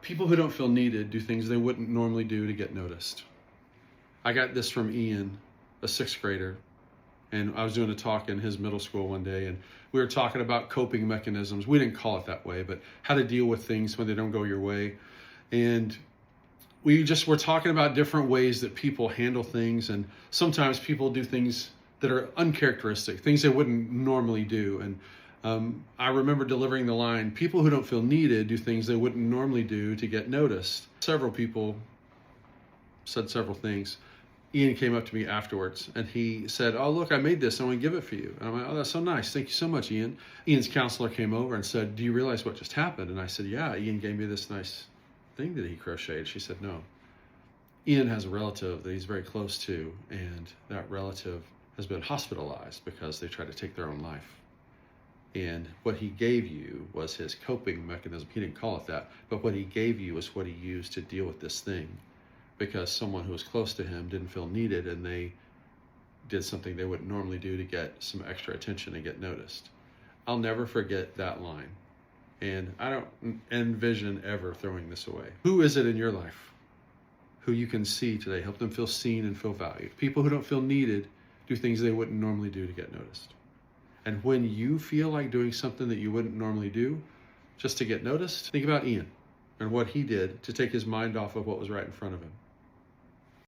People who don't feel needed do things they wouldn't normally do to get noticed. I got this from Ian, a sixth grader, and I was doing a talk in his middle school one day, and we were talking about coping mechanisms. We didn't call it that way, but how to deal with things when they don't go your way. And we just were talking about different ways that people handle things, and sometimes people do things that are uncharacteristic, things they wouldn't normally do. And I remember delivering the line, people who don't feel needed do things they wouldn't normally do to get noticed. Several people said several things. Ian came up to me afterwards and he said, "Oh, look, I made this. I want to give it for you." And I'm like, "Oh, that's so nice. Thank you so much, Ian." Ian's counselor came over and said, "Do you realize what just happened?" And I said, "Yeah, Ian gave me this nice thing that he crocheted." She said, "No. Ian has a relative that he's very close to, and that relative has been hospitalized because they tried to take their own life. And what he gave you was his coping mechanism. He didn't call it that, but what he gave you is what he used to deal with this thing, because someone who was close to him didn't feel needed, and they did something they wouldn't normally do to get some extra attention and get noticed." I'll never forget that line, and I don't envision ever throwing this away. Who is it in your life who you can see today? Help them feel seen and feel valued. People who don't feel needed do things they wouldn't normally do to get noticed. And when you feel like doing something that you wouldn't normally do just to get noticed, think about Ian and what he did to take his mind off of what was right in front of him.